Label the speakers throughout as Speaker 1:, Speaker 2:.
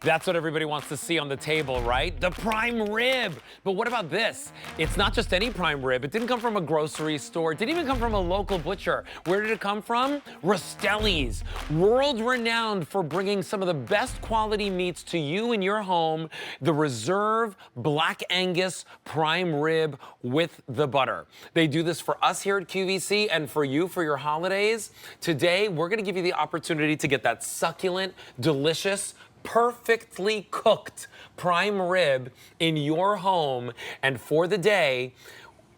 Speaker 1: That's what everybody wants to see on the table, right? The prime rib. But what about this? It's not just any prime rib. It didn't come from a grocery store. It didn't even come from a local butcher. Where did it come from? Rastelli's, world-renowned for bringing some of the best quality meats to you in your home. The Reserve Black Angus prime rib with the butter. They do this for us here at QVC and for you for your holidays. Today, we're gonna give you the opportunity to get that succulent, delicious, perfectly cooked prime rib in your home. And for the day,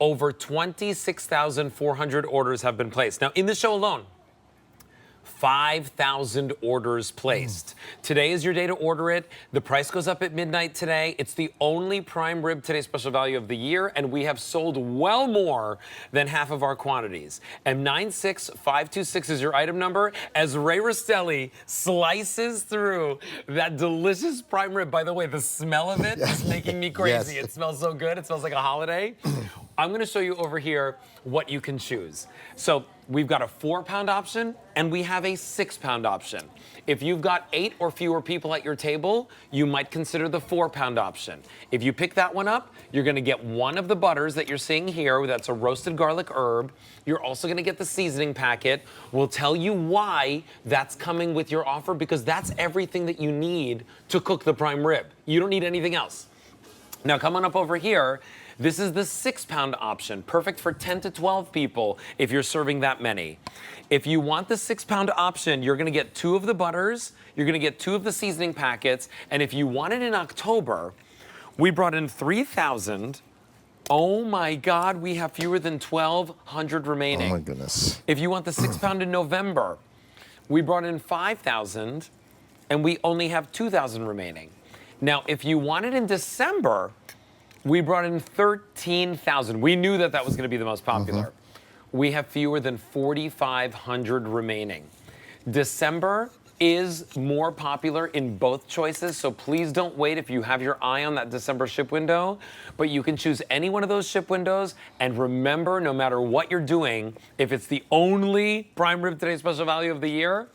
Speaker 1: over 26,400 orders have been placed. Now, in the show alone, 5,000 orders placed. Today is your day to order it. The price goes up at midnight today. It's the only prime rib today special value of the year, and we have sold well more than half of our quantities. And 96526 is your item number as Ray Rastelli slices through that delicious prime rib. By the way, the smell of it is making me crazy. Yes. It smells so good. It smells like a holiday. I'm gonna show you over here what you can choose. So we've got a 4-pound option and we have a 6-pound option. If you've got 8 or fewer people at your table, you might consider the 4-pound option. If you pick that one up, you're gonna get one of the butters that you're seeing here. That's a roasted garlic herb. You're also gonna get the seasoning packet. We'll tell you why that's coming with your offer, because that's everything that you need to cook the prime rib. You don't need anything else. Now come on up over here. This is the 6-pound option, perfect for 10 to 12 people if you're serving that many. If you want the 6-pound option, you're gonna get 2 of the butters, you're gonna get 2 of the seasoning packets, and if you want it in October, we brought in 3,000. Oh my God, we have fewer than 1,200 remaining.
Speaker 2: Oh my goodness.
Speaker 1: If you want the 6-pound in November, we brought in 5,000, and we only have 2,000 remaining. Now, if you want it in December, we brought in 13,000. We knew that that was going to be the most popular. We have fewer than 4,500 remaining. December is more popular in both choices, so please don't wait if you have your eye on that December ship window, but you can choose any one of those ship windows. And remember, no matter what you're doing, if it's the only prime rib today special value of the year,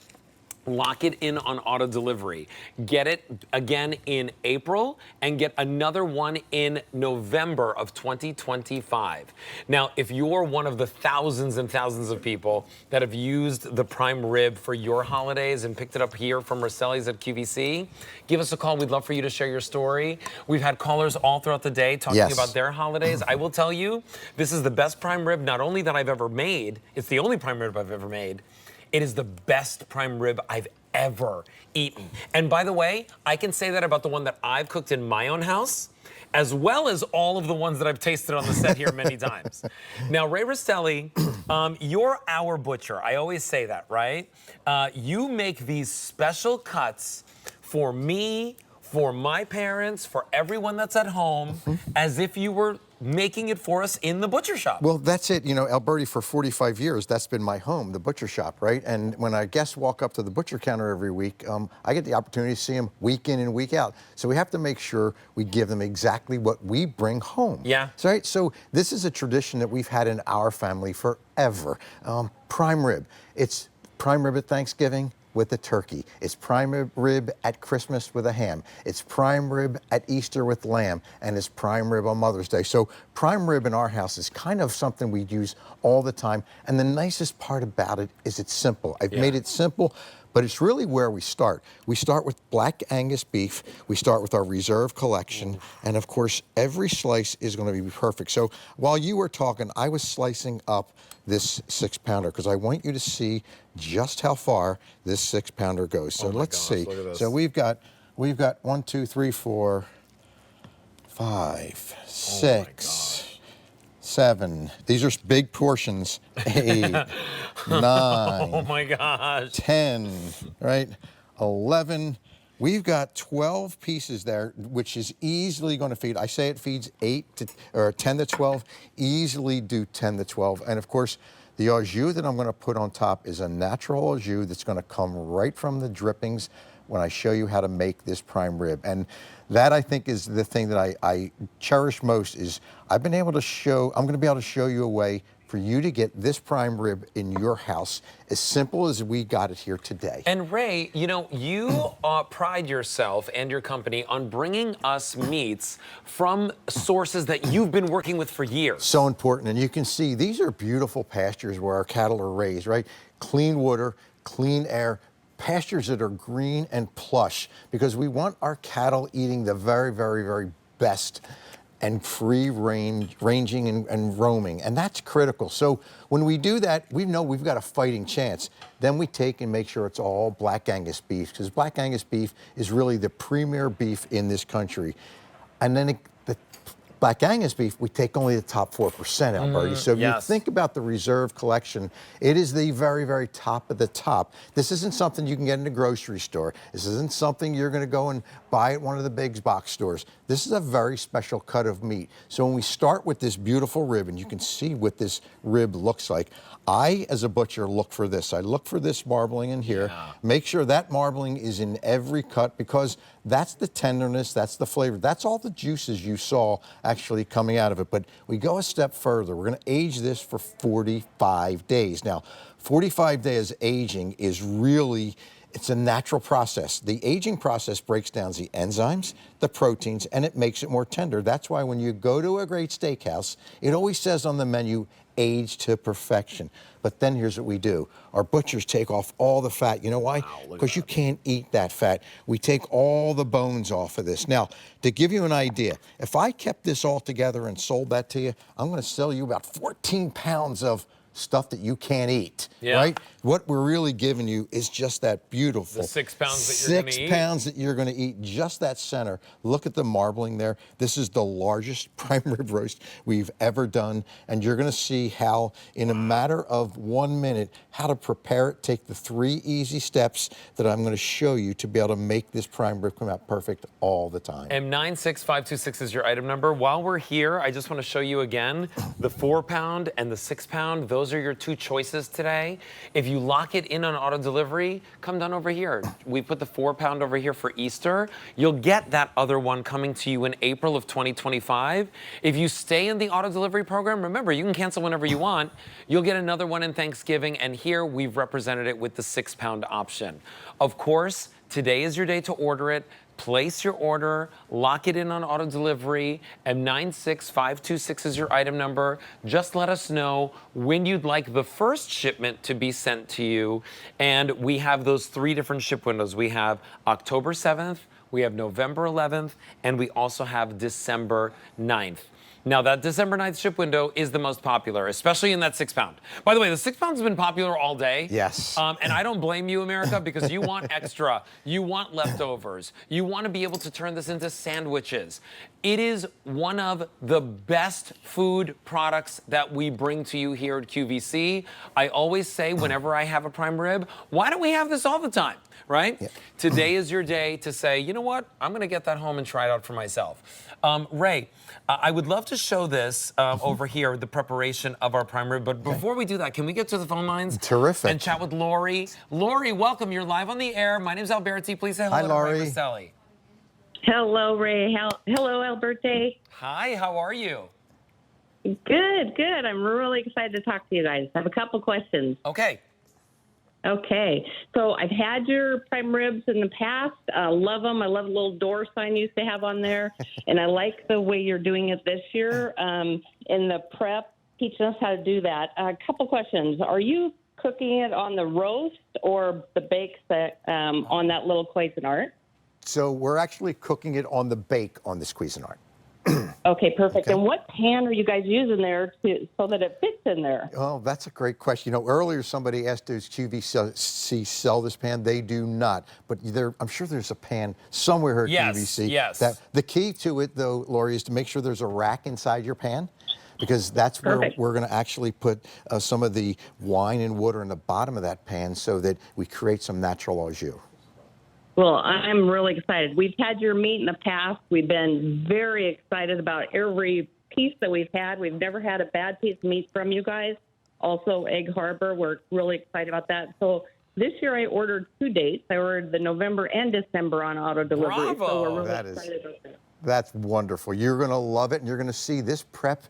Speaker 1: lock it in on auto delivery. Get it again in April and get another one in November of 2025. Now, if you're one of the thousands and thousands of people that have used the prime rib for your holidays and picked it up here from Rastelli's at QVC, give us a call. We'd love for you to share your story. We've had callers all throughout the day talking about their holidays. I will tell you, this is the best prime rib not only that I've ever made, it's the only prime rib I've ever made. It is the best prime rib I've ever eaten. And by the way, I can say that about the one that I've cooked in my own house, as well as all of the ones that I've tasted on the set here many times. Now, Ray Rastelli, you're our butcher. I always say that, right? You make these special cuts for me, for my parents, for everyone that's at home, as if you were making it for us in the butcher shop.
Speaker 2: Well, that's it. You know, Alberti, for 45 years, that's been my home, the butcher shop, right? And when our guests walk up to the butcher counter every week, I get the opportunity to see them week in and week out. So we have to make sure we give them exactly what we bring home.
Speaker 1: Yeah.
Speaker 2: So, right? So this is a tradition that we've had in our family forever. Prime rib. It's prime rib at Thanksgiving with a turkey. It's prime rib at Christmas with a ham. It's prime rib at Easter with lamb, and it's prime rib on Mother's Day. So prime rib in our house is kind of something we use all the time. And the nicest part about it is it's simple. I've made it simple, but it's really where we start. We start with black Angus beef. We start with our reserve collection. And of course, every slice is going to be perfect. So while you were talking, I was slicing up this 6-pounder because I want you to see just how far this 6-pounder goes. So let's see. So we've got 1, 2, 3, 4, 5, 6, 7. These are big portions. 8, 9.
Speaker 1: Oh my gosh.
Speaker 2: 10, right? 11. We've got 12 pieces there, which is easily going to feed. I say it feeds 10 to 12. Easily do 10 to 12. And of course, the au jus that I'm going to put on top is a natural au jus that's going to come right from the drippings when I show you how to make this prime rib. And that, I think, is the thing that I cherish most. Is I'm going to be able to show you a way for you to get this prime rib in your house, as simple as we got it here today.
Speaker 1: And Ray, you know, you pride yourself and your company on bringing us meats from sources that you've been working with for years.
Speaker 2: So important. And you can see these are beautiful pastures where our cattle are raised, right? Clean water, clean air, pastures that are green and plush, because we want our cattle eating the very, very, very best and free ranging and roaming, and that's critical. So when we do that, we know we've got a fighting chance. Then we take and make sure it's all Black Angus beef, because Black Angus beef is really the premier beef in this country. And then the Black Angus beef, we take only the top 4%, Alberti. So if you think about the reserve collection, it is the very, very top of the top. This isn't something you can get in a grocery store. This isn't something you're going to go and buy at one of the big box stores. This is a very special cut of meat. So when we start with this beautiful rib, and you can see what this rib looks like, I, as a butcher, look for this. I look for this marbling in here. Make sure that marbling is in every cut, because that's the tenderness, that's the flavor, that's all the juices you saw actually coming out of it. But we go a step further. We're going to age this for 45 days. Now, 45 days aging is really, it's a natural process. The aging process breaks down the enzymes, the proteins, and it makes it more tender. That's why when you go to a great steakhouse, it always says on the menu, aged to perfection. But then here's what we do. Our butchers take off all the fat. You know why? Because you can't eat that fat. We take all the bones off of this. Now, to give you an idea, if I kept this all together and sold that to you, I'm going to sell you about 14 pounds of stuff that you can't eat, right? What we're really giving you is just that beautiful.
Speaker 1: The 6 pounds that you're going to eat?
Speaker 2: 6 pounds that you're going to eat, just that center. Look at the marbling there. This is the largest prime rib roast we've ever done, and you're going to see how, in a matter of 1 minute, how to prepare it. Take the 3 easy steps that I'm going to show you to be able to make this prime rib come out perfect all the time.
Speaker 1: And 96526 is your item number. While we're here, I just want to show you again the 4 pound and the 6 pound. Those are your 2 choices today. If you lock it in on auto delivery, come down over here. We put the 4 pound over here for Easter. You'll get that other one coming to you in April of 2025. If you stay in the auto delivery program, remember, you can cancel whenever you want. You'll get another one in Thanksgiving, and here we've represented it with the 6 pound option. Of course, today is your day to order it. Place your order, lock it in on auto delivery, and 96526 is your item number. Just let us know when you'd like the first shipment to be sent to you. And we have those 3 different ship windows. We have October 7th, we have November 11th, and we also have December 9th. Now, that December 9th ship window is the most popular, especially in that 6 pound. By the way, the 6 pound's been popular all day.
Speaker 2: Yes.
Speaker 1: And I don't blame you, America, because you want extra. You want leftovers. You want to be able to turn this into sandwiches. It is one of the best food products that we bring to you here at QVC. I always say whenever I have a prime rib, why don't we have this all the time, right? Today is your day to say, you know what? I'm going to get that home and try it out for myself. Ray, I would love to show this over here, the preparation of our prime rib. But before we do that, can we get to the phone lines?
Speaker 2: Terrific.
Speaker 1: And chat with Lori. Lori, welcome. You're live on the air. My name's Alberti. Please say hello to Ray Rastelli.
Speaker 3: Hello, Ray. Hello, Alberti.
Speaker 1: Hi, how are you?
Speaker 3: Good, good. I'm really excited to talk to you guys. I have a couple questions.
Speaker 1: Okay.
Speaker 3: Okay. So I've had your prime ribs in the past. Love them. I love the little door sign you used to have on there. And I like the way you're doing it this year in the prep, teaching us how to do that. A couple questions. Are you cooking it on the roast or the bake on that little Cuisinart?
Speaker 2: So we're actually cooking it on the bake on this Cuisinart.
Speaker 3: Okay, perfect. Okay. And what pan are you guys using there so that it fits in there?
Speaker 2: Oh, that's a great question. You know, earlier somebody asked, does QVC sell this pan? They do not. But I'm sure there's a pan somewhere here at QVC.
Speaker 1: Yes.
Speaker 2: The key to it, though, Lori, is to make sure there's a rack inside your pan, because that's where we're going to actually put some of the wine and water in the bottom of that pan so that we create some natural au jus.
Speaker 3: Well, I'm really excited. We've had your meat in the past. We've been very excited about every piece that we've had. We've never had a bad piece of meat from you guys. Also, Egg Harbor, we're really excited about that. So this year I ordered 2 dates. I ordered the November and December on auto delivery.
Speaker 1: Bravo.
Speaker 3: So we're really excited about that.
Speaker 2: That's wonderful. You're going to love it, and you're going to see this prep,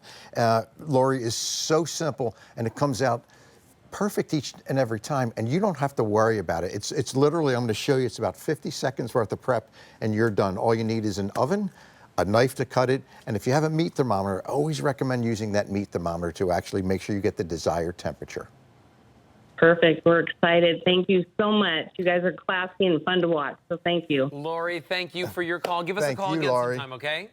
Speaker 2: Lori, is so simple, and it comes out perfect each and every time, and you don't have to worry about it. It's literally, I'm going to show you, it's about 50 seconds worth of prep, and you're done. All you need is an oven, a knife to cut it, and if you have a meat thermometer, I always recommend using that meat thermometer to actually make sure you get the desired temperature.
Speaker 3: Perfect. We're excited. Thank you so much. You guys are classy and fun to watch, so thank you.
Speaker 1: Lori, thank you for your call. Give us a
Speaker 2: Thank
Speaker 1: call
Speaker 2: you,
Speaker 1: again
Speaker 2: Lori.
Speaker 1: sometime, okay?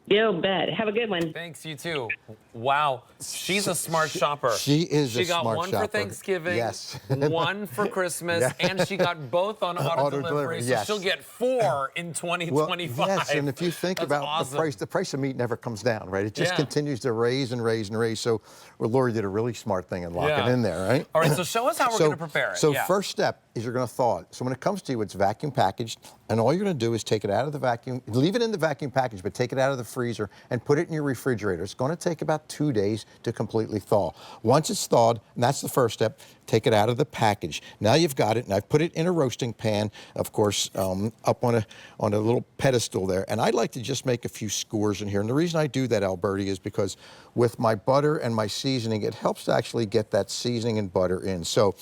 Speaker 3: You bet. Have a good one.
Speaker 1: Thanks, you too. Wow, she's a smart shopper.
Speaker 2: She is a
Speaker 1: She got
Speaker 2: smart
Speaker 1: one
Speaker 2: shopper.
Speaker 1: for Thanksgiving,
Speaker 2: Yes.
Speaker 1: one for Christmas,
Speaker 2: Yeah.
Speaker 1: and she got both on auto
Speaker 2: Auto
Speaker 1: delivery.
Speaker 2: delivery,
Speaker 1: So
Speaker 2: yes.
Speaker 1: she'll get 4 in 2025.
Speaker 2: Well, yes, and if you think
Speaker 1: That's
Speaker 2: about
Speaker 1: awesome.
Speaker 2: the price of meat never comes down, right? It just
Speaker 1: Yeah.
Speaker 2: continues to raise and raise and raise. So, well, Lori did a really smart thing and lock it in there, right?
Speaker 1: All right, so show us how we're going to prepare it.
Speaker 2: So
Speaker 1: Yeah.
Speaker 2: first step is you're going to thaw it. So when it comes to you, it's vacuum packaged, and all you're going to do is take it out of the vacuum, leave it in the vacuum package, but take it out of the freezer and put it in your refrigerator. It's going to take about 2 days to completely thaw. Once it's thawed, and that's the first step, take it out of the package. Now you've got it, and I've put it in a roasting pan, of course, up on a little pedestal there. And I like to just make a few skewers in here. And the reason I do that, Alberti, is because with my butter and my seasoning, it helps to actually get that seasoning and butter in. So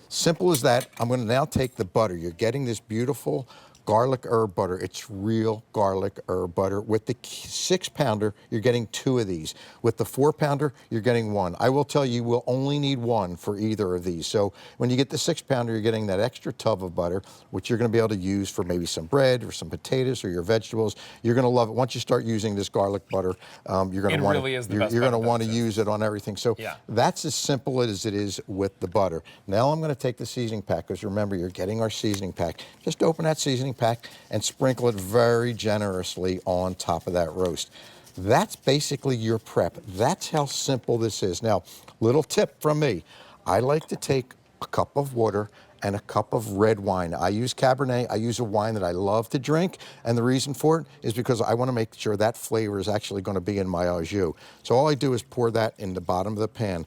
Speaker 2: simple as that. I'm going to now take the butter. You're getting this beautiful garlic herb butter. It's real garlic herb butter. With the 6-pounder, you're getting 2 of these. With the 4-pounder, you're getting 1. I will tell you, will only need 1 for either of these. So when you get the 6-pounder, you're getting that extra tub of butter, which you're going to be able to use for maybe some bread or some potatoes or your vegetables. You're going to love it. Once you start using this garlic butter, you're going to want
Speaker 1: really is the best
Speaker 2: you're going to
Speaker 1: butter
Speaker 2: want to
Speaker 1: that
Speaker 2: use it on everything. So
Speaker 1: Yeah.
Speaker 2: that's as simple as it is with the butter. Now I'm going to take the seasoning pack, because remember, you're getting our seasoning pack. Just open that seasoning pack and sprinkle it very generously on top of that roast. That's basically your prep. That's how simple this is. Now, little tip from me. I like to take a cup of water and a cup of red wine. I use Cabernet. I use a wine that I love to drink, and the reason for it is because I want to make sure that flavor is actually going to be in my au jus. So all I do is pour that in the bottom of the pan.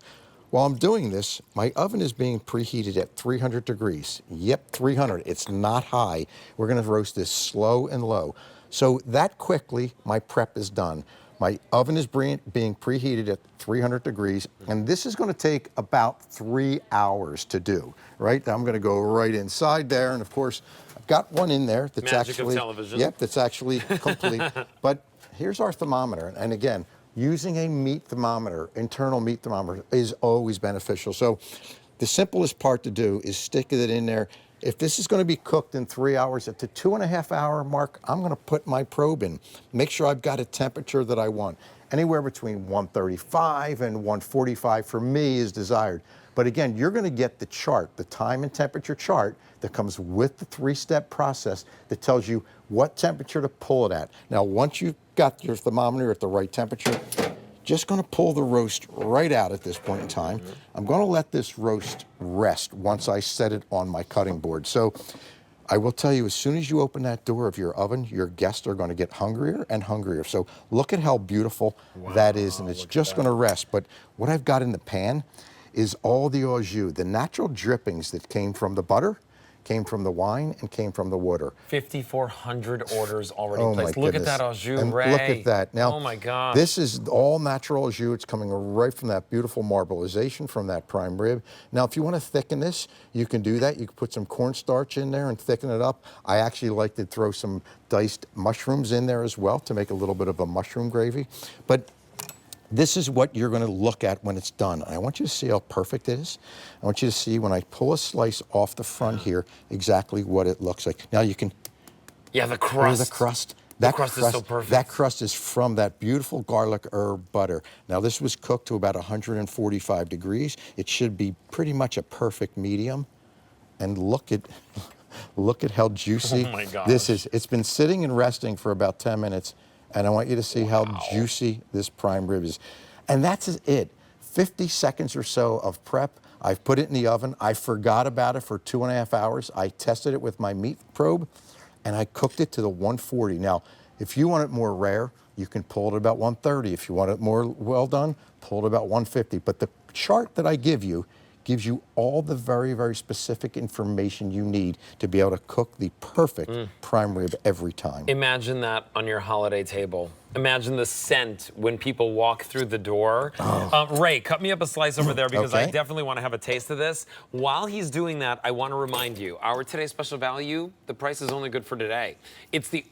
Speaker 2: While I'm doing this, my oven is being preheated at 300 degrees. Yep, 300. It's not high. We're going to roast this slow and low. So that quickly, my prep is done. My oven is being preheated at 300 degrees, and this is going to take about 3 hours to do, right? I'm going to go right inside there, and of course, I've got one in there that's
Speaker 1: Magic
Speaker 2: actually...
Speaker 1: of television.
Speaker 2: Yep, that's actually complete. But here's our thermometer, and again, using a meat thermometer, internal meat thermometer, is always beneficial. So the simplest part to do is stick it in there. If this is going to be cooked in 3 hours, at the 2.5 hour mark, I'm going to put my probe in. Make sure I've got a temperature that I want. Anywhere between 135 and 145 for me is desired. But again, you're going to get the chart, the time and temperature chart that comes with the 3-step process that tells you what temperature to pull it at. Now, once you've got your thermometer at the right temperature, just going to pull the roast right out at this point in time. I'm going to let this roast rest once I set it on my cutting board. So I will tell you, as soon as you open that door of your oven, your guests are going to get hungrier and hungrier. So look at how beautiful that is, and it's just going to rest. But what I've got in the pan is all the au jus, the natural drippings that came from the butter, came from the wine, and came from the water.
Speaker 1: 5,400 orders already
Speaker 2: Oh
Speaker 1: placed.
Speaker 2: my
Speaker 1: Look
Speaker 2: goodness.
Speaker 1: at that au jus,
Speaker 2: And
Speaker 1: Ray.
Speaker 2: look at that. Now,
Speaker 1: oh my gosh.
Speaker 2: this is all natural au jus. It's coming right from that beautiful marbleization from that prime rib. Now, if you want to thicken this, you can do that. You can put some cornstarch in there and thicken it up. I actually like to throw some diced mushrooms in there as well to make a little bit of a mushroom gravy. But this is what you're going to look at when it's done. I want you to see how perfect it is. I want you to see when I pull a slice off the front here exactly what it looks like. Now you can...
Speaker 1: Yeah, the crust.
Speaker 2: Here's the crust.
Speaker 1: The crust is so perfect.
Speaker 2: That crust is from that beautiful garlic herb butter. Now this was cooked to about 145 degrees. It should be pretty much a perfect medium. And look at how juicy
Speaker 1: Oh my gosh.
Speaker 2: this is. It's been sitting and resting for about 10 minutes. And I want you to see how juicy this prime rib is. And that's it. 50 seconds or so of prep. I've put it in the oven. I forgot about it for 2.5 hours. I tested it with my meat probe, and I cooked it to the 140. Now, if you want it more rare, you can pull it about 130. If you want it more well done, pull it about 150. But the chart that I give you gives you all the very, very specific information you need to be able to cook the perfect prime rib every time.
Speaker 1: Imagine that on your holiday table. Imagine the scent when people walk through the door. Ray, cut me up a slice over there because I
Speaker 2: Okay.
Speaker 1: definitely want to have a taste of this. While he's doing that, I want to remind you, our today's special value, the price is only good for today. It's the